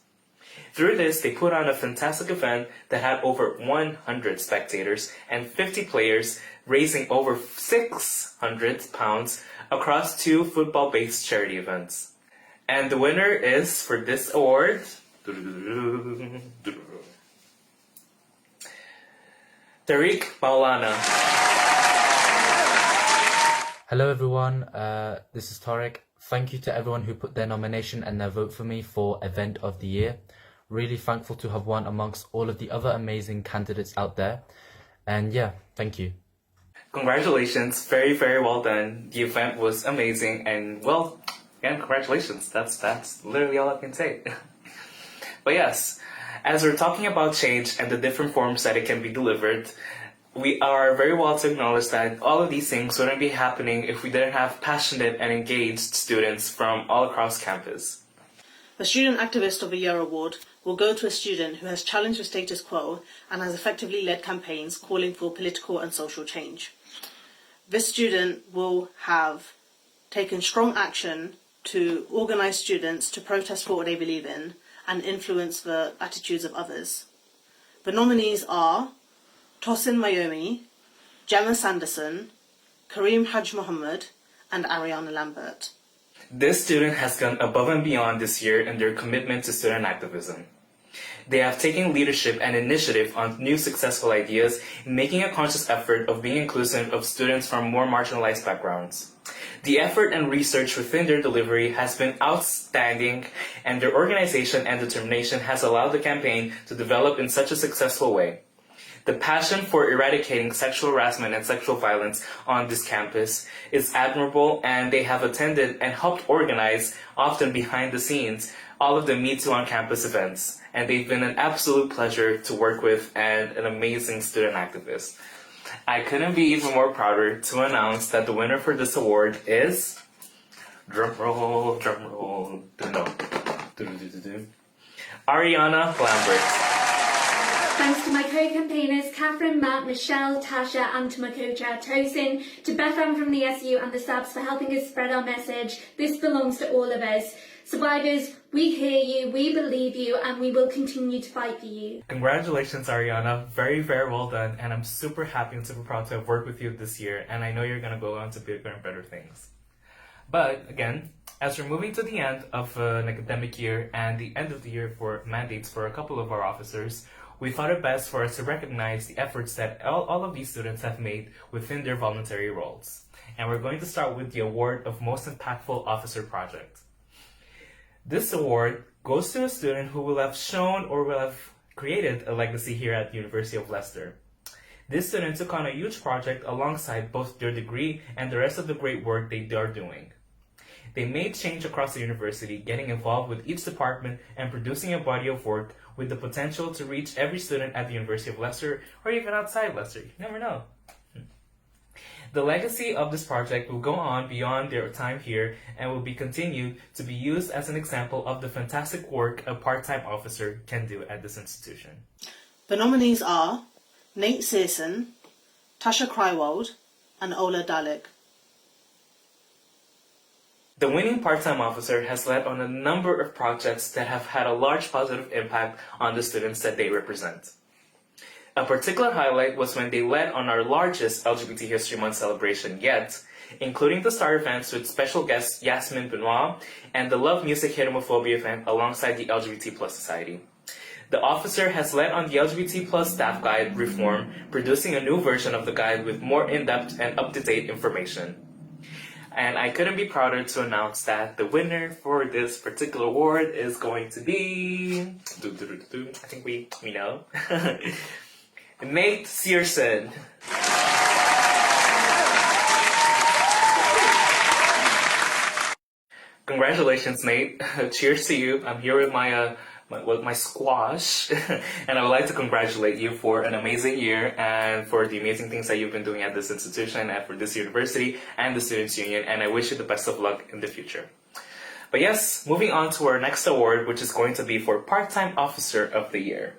Through this, they put on a fantastic event that had over 100 spectators and 50 players, raising over £600 across 2 football-based charity events. And the winner is, for this award, Thariq Maulana. Hello everyone, this is Tariq. Thank you to everyone who put their nomination and their vote for me for Event of the Year. Really thankful to have won amongst all of the other amazing candidates out there. And yeah, thank you. Congratulations, very, very well done. The event was amazing, and well, again, congratulations. That's literally all I can say. But yes, as we're talking about change and the different forms that it can be delivered, we are very well to acknowledge that all of these things wouldn't be happening if we didn't have passionate and engaged students from all across campus. The Student Activist of the Year award will go to a student who has challenged the status quo and has effectively led campaigns calling for political and social change. This student will have taken strong action to organise students to protest for what they believe in and influence the attitudes of others. The nominees are Tosin Mayomi, Gemma Sanderson, Kareem Haj Mohammed, and Ariana Lambert. This student has gone above and beyond this year in their commitment to student activism. They have taken leadership and initiative on new successful ideas, making a conscious effort of being inclusive of students from more marginalized backgrounds. The effort and research within their delivery has been outstanding, and their organization and determination has allowed the campaign to develop in such a successful way. The passion for eradicating sexual harassment and sexual violence on this campus is admirable, and they have attended and helped organize, often behind the scenes, all of the Me Too on Campus events. And they've been an absolute pleasure to work with and an amazing student activist. I couldn't be even more prouder to announce that the winner for this award is... drumroll, Ariana Lambert. Thanks to my co-campaigners Catherine, Matt, Michelle, Tasha, and to my co-chair Tosin, to Bethan from the SU and the SABs for helping us spread our message. This belongs to all of us. Survivors, we hear you, we believe you, and we will continue to fight for you. Congratulations, Ariana. Very, very well done, and I'm super happy and super proud to have worked with you this year, and I know you're going to go on to bigger and better things. But, again, as we're moving to the end of an academic year and the end of the year for mandates for a couple of our officers, we thought it best for us to recognize the efforts that all of these students have made within their voluntary roles. And we're going to start with the award of Most Impactful Officer Project. This award goes to a student who will have shown or will have created a legacy here at the University of Leicester. This student took on a huge project alongside both their degree and the rest of the great work they are doing. They made change across the university, getting involved with each department and producing a body of work with the potential to reach every student at the University of Leicester or even outside Leicester. You never know. The legacy of this project will go on beyond their time here and will be continued to be used as an example of the fantastic work a part-time officer can do at this institution. The nominees are Nate Searson, Tasha Krywald, and Ola Dalek. The winning part-time officer has led on a number of projects that have had a large positive impact on the students that they represent. A particular highlight was when they led on our largest LGBT History Month celebration yet, including the star events with special guest Yasmin Benoit and the Love Music Hate Homophobia event alongside the LGBT Plus Society. The officer has led on the LGBT Plus staff guide reform, producing a new version of the guide with more in-depth and up-to-date information. And I couldn't be prouder to announce that the winner for this particular award is going to be... I think we know. Nate Searson. Congratulations, Nate. Cheers to you. I'm here with my squash, and I would like to congratulate you for an amazing year and for the amazing things that you've been doing at this institution and for this university and the Students' Union, and I wish you the best of luck in the future. But yes, moving on to our next award, which is going to be for Part-Time Officer of the Year.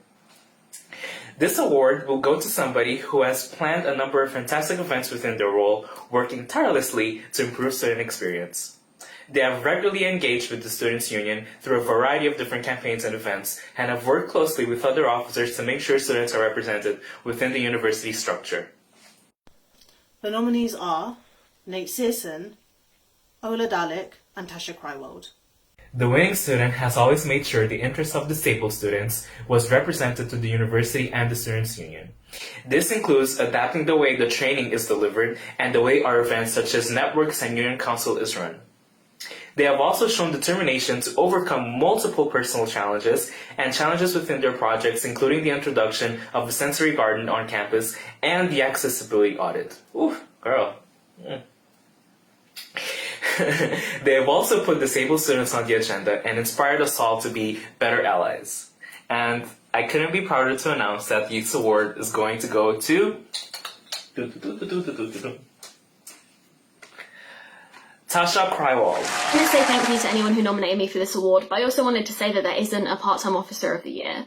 This award will go to somebody who has planned a number of fantastic events within their role, working tirelessly to improve student experience. They have regularly engaged with the Students' Union through a variety of different campaigns and events, and have worked closely with other officers to make sure students are represented within the university structure. The nominees are Nate Searson, Ola Dalek, and Tasha Krywald. The winning student has always made sure the interests of disabled students was represented to the university and the Students' Union. This includes adapting the way the training is delivered and the way our events such as networks and union council is run. They have also shown determination to overcome multiple personal challenges and challenges within their projects, including the introduction of the sensory garden on campus and the accessibility audit. Ooh, girl. They have also put disabled students on the agenda and inspired us all to be better allies. And I couldn't be prouder to announce that this award is going to go to Tasha Krywald. I want to say thank you to anyone who nominated me for this award, but I also wanted to say that there isn't a part-time officer of the year.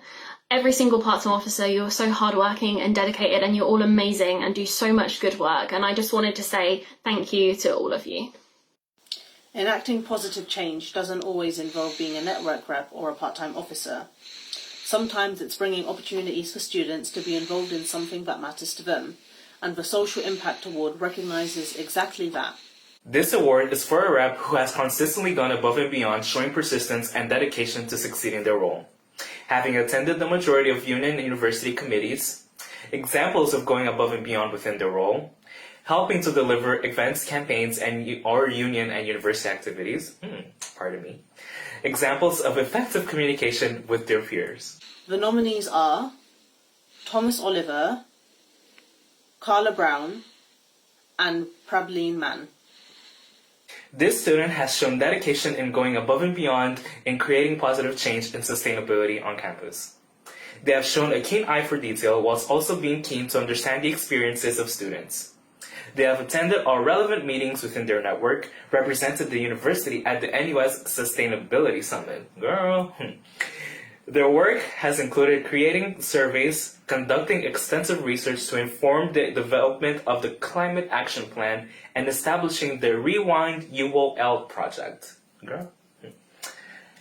Every single part-time officer, you're so hardworking and dedicated, and you're all amazing and do so much good work, and I just wanted to say thank you to all of you. Enacting positive change doesn't always involve being a network rep or a part-time officer. Sometimes it's bringing opportunities for students to be involved in something that matters to them, and the Social Impact Award recognises exactly that. This award is for a rep who has consistently gone above and beyond, showing persistence and dedication to succeeding their role. Having attended the majority of union and university committees, examples of going above and beyond within their role, helping to deliver events, campaigns, or union and university activities, examples of effective communication with their peers. The nominees are Thomas Oliver, Carla Brown, and Prableen Mann. This student has shown dedication in going above and beyond in creating positive change and sustainability on campus. They have shown a keen eye for detail whilst also being keen to understand the experiences of students. They have attended all relevant meetings within their network, represented the university at the NUS Sustainability Summit. Girl. Their work has included creating surveys, conducting extensive research to inform the development of the Climate Action Plan, and establishing the Rewind UOL project. Girl.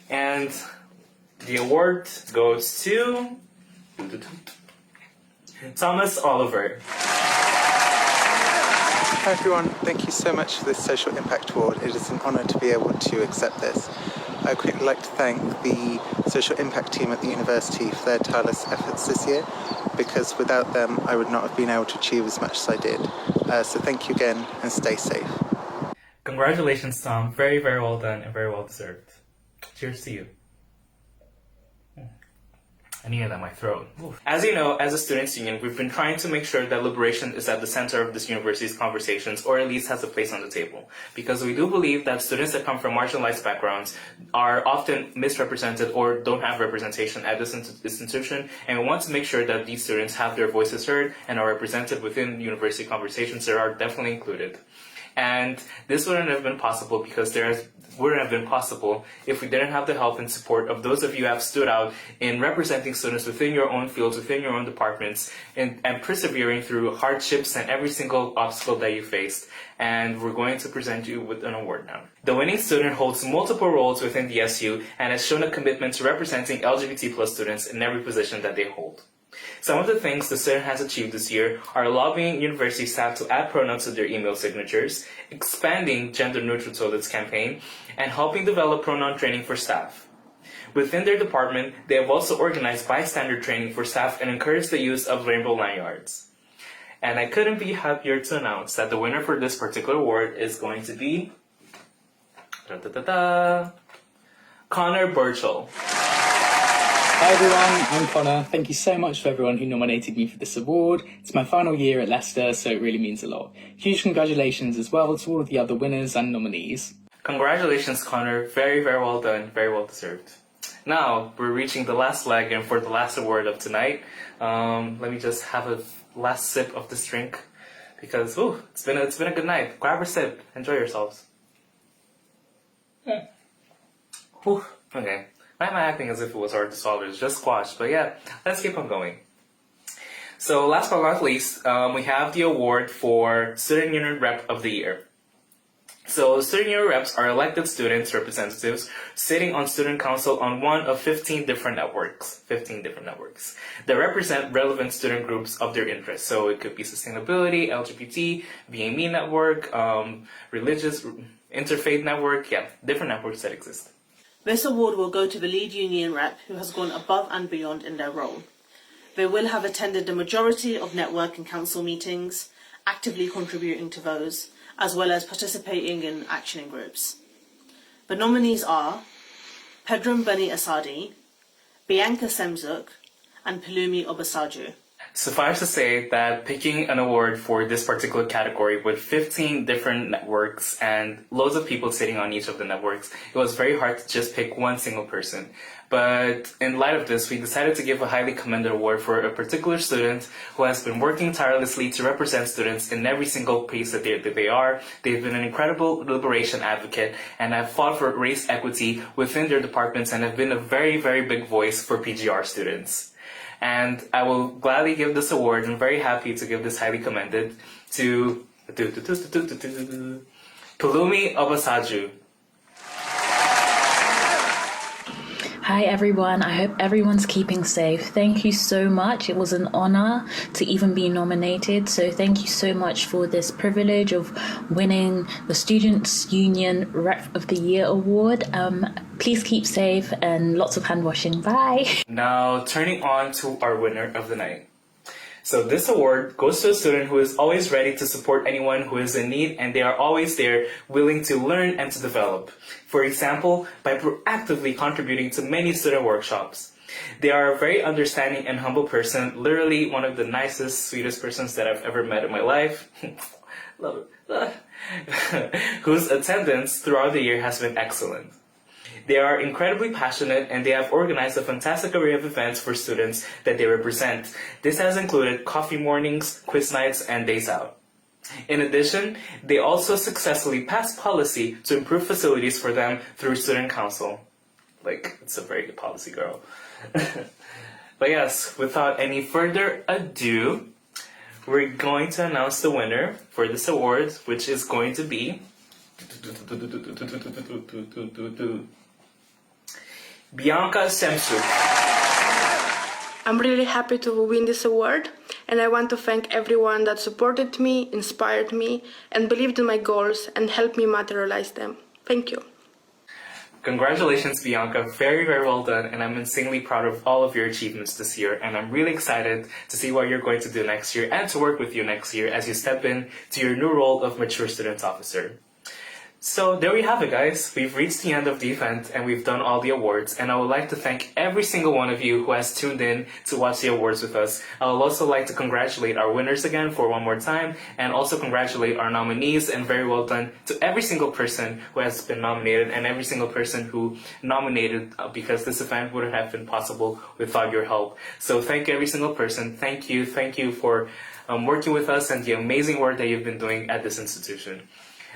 And the award goes to Thomas Oliver. Hi everyone, thank you so much for this Social Impact Award. It is an honour to be able to accept this. I would quickly like to thank the Social Impact team at the university for their tireless efforts this year, because without them I would not have been able to achieve as much as I did. So thank you again and stay safe. Congratulations, Tom. Very, very well done and very well deserved. Cheers to you. I needed that in my throat. Oof. As you know, as a Students' Union, we've been trying to make sure that liberation is at the center of this university's conversations, or at least has a place on the table. Because we do believe that students that come from marginalized backgrounds are often misrepresented or don't have representation at this institution, and we want to make sure that these students have their voices heard and are represented within university conversations that are definitely included. And this wouldn't have been possible because wouldn't have been possible if we didn't have the help and support of those of you who have stood out in representing students within your own fields, within your own departments, and persevering through hardships and every single obstacle that you faced. And we're going to present you with an award now. The winning student holds multiple roles within the SU and has shown a commitment to representing LGBT+ students in every position that they hold. Some of the things the student has achieved this year are lobbying university staff to add pronouns to their email signatures, expanding gender-neutral toilets campaign, and helping develop pronoun training for staff. Within their department, they have also organized bystander training for staff and encouraged the use of rainbow lanyards. And I couldn't be happier to announce that the winner for this particular award is going to be Connor Burchell. Hi everyone, I'm Connor. Thank you so much for everyone who nominated me for this award. It's my final year at Leicester, so it really means a lot. Huge congratulations as well to all of the other winners and nominees. Congratulations, Connor. Very, very well done. Very well deserved. Now, we're reaching the last leg, and for the last award of tonight, let me just have a last sip of this drink, because it's been a good night. Grab a sip. Enjoy yourselves. Whew. Okay. Why am I acting as if it was hard to swallow? It's just squash. But yeah, let's keep on going. So last but not least, we have the award for Student Union Rep of the Year. So student union reps are elected students' representatives sitting on student council on one of 15 different networks. 15 different networks that represent relevant student groups of their interest. So it could be sustainability, LGBT, BME network, religious, interfaith network, different networks that exist. This award will go to the lead union rep who has gone above and beyond in their role. They will have attended the majority of network and council meetings, actively contributing to those, as well as participating in action groups. The nominees are Pedram Baniasadi, Bianca Semzuk, and Pelumi Obasaju. Suffice to say that picking an award for this particular category with 15 different networks and loads of people sitting on each of the networks, it was very hard to just pick one single person. But in light of this, we decided to give a highly commended award for a particular student who has been working tirelessly to represent students in every single place that they are. They've been an incredible liberation advocate and have fought for race equity within their departments and have been a very, very big voice for PGR students. And I will gladly give this award. I'm very happy to give this highly commended to Pelumi Obasaju. Hi everyone, I hope everyone's keeping safe. Thank you so much. It was an honor to even be nominated. So thank you so much for this privilege of winning the Students' Union Rep of the Year award. Please keep safe and lots of hand washing. Bye. Now turning on to our winner of the night. So this award goes to a student who is always ready to support anyone who is in need, and they are always there, willing to learn and to develop. For example, by proactively contributing to many student workshops. They are a very understanding and humble person, literally one of the nicest, sweetest persons that I've ever met in my life. Love it. Whose attendance throughout the year has been excellent. They are incredibly passionate and they have organized a fantastic array of events for students that they represent. This has included coffee mornings, quiz nights, and days out. In addition, they also successfully passed policy to improve facilities for them through student council. It's a very good policy, girl. But yes, without any further ado, we're going to announce the winner for this award, which is going to be Bianca Semzuk. I'm really happy to win this award, and I want to thank everyone that supported me, inspired me, and believed in my goals and helped me materialize them. Thank you. Congratulations, Bianca. Very, very well done, and I'm insanely proud of all of your achievements this year, and I'm really excited to see what you're going to do next year and to work with you next year as you step in to your new role of Mature Student Officer. So there we have it, guys. We've reached the end of the event and we've done all the awards, and I would like to thank every single one of you who has tuned in to watch the awards with us. I would also like to congratulate our winners again for one more time, and also congratulate our nominees, and very well done to every single person who has been nominated and every single person who nominated because this event wouldn't have been possible without your help. So thank you, every single person. Thank you for working with us and the amazing work that you've been doing at this institution.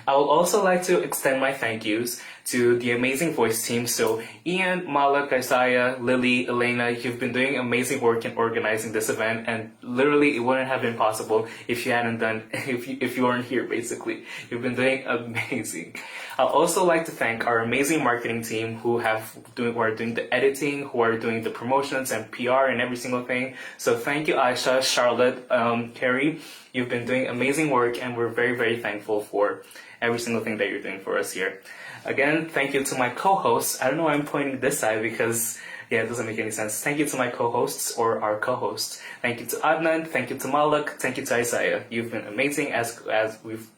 I would also like to extend my thank yous to the amazing voice team. So Ian, Malak, Isaiah, Lily, Elena, you've been doing amazing work in organizing this event, and literally it wouldn't have been possible if you hadn't done, if you weren't here, basically. You've been doing amazing. I'd also like to thank our amazing marketing team who are doing the editing, who are doing the promotions and PR and every single thing. So thank you, Aisha, Charlotte, Carrie. You've been doing amazing work, and we're very, very thankful for every single thing that you're doing for us here. Again, thank you to my co-hosts. I don't know why I'm pointing this side because, it doesn't make any sense. Thank you to my co-hosts, or our co-hosts. Thank you to Adnan. Thank you to Malak. Thank you to Isaiah. You've been amazing as we've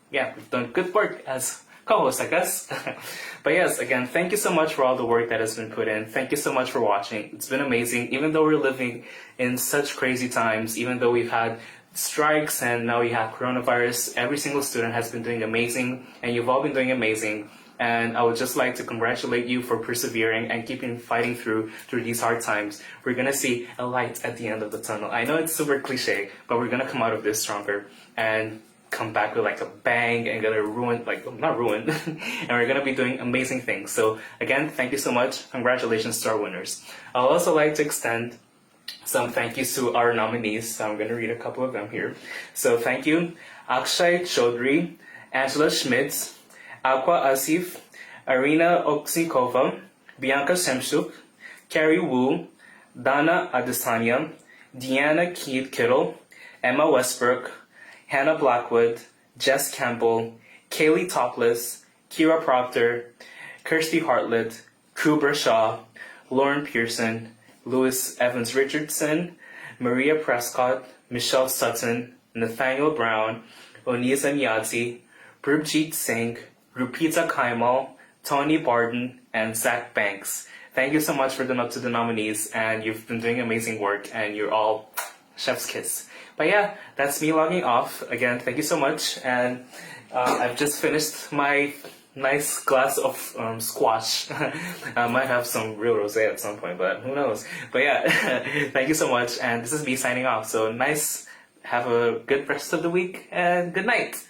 done good work as co-hosts, I guess. But yes, again, thank you so much for all the work that has been put in. Thank you so much for watching. It's been amazing. Even though we're living in such crazy times, even though we've had strikes and now we have coronavirus, every single student has been doing amazing, and you've all been doing amazing. And I would just like to congratulate you for persevering and keeping fighting through these hard times. We're gonna see a light at the end of the tunnel. I know it's super cliche, but we're gonna come out of this stronger and come back with like a bang and gonna ruin, not ruin, and we're gonna be doing amazing things. So again, thank you so much. Congratulations to our winners. I'll also like to extend some thank yous to our nominees. So I'm gonna read a couple of them here. So thank you, Akshay Chaudhry, Angela Schmitz, Aqua Asif, Arina Oksikova, Bianca Semsuk, Carrie Wu, Dana Adesanya, Deanna Kiddle, Emma Westbrook, Hannah Blackwood, Jess Campbell, Kaylee Topless, Kira Proctor, Kirstie Hartlett, Cooper Shaw, Lauren Pearson, Louis Evans Richardson, Maria Prescott, Michelle Sutton, Nathaniel Brown, Onisa Miyazi, Prabjit Singh, Rupita Kaimal, Tawny Barden, and Zach Banks. Thank you so much for the nominees, and you've been doing amazing work, and you're all chef's kiss. But yeah, that's me logging off. Again, thank you so much, and I've just finished my nice glass of squash. I might have some real rosé at some point, but who knows. But yeah, thank you so much, and this is me signing off. So nice, have a good rest of the week, and good night.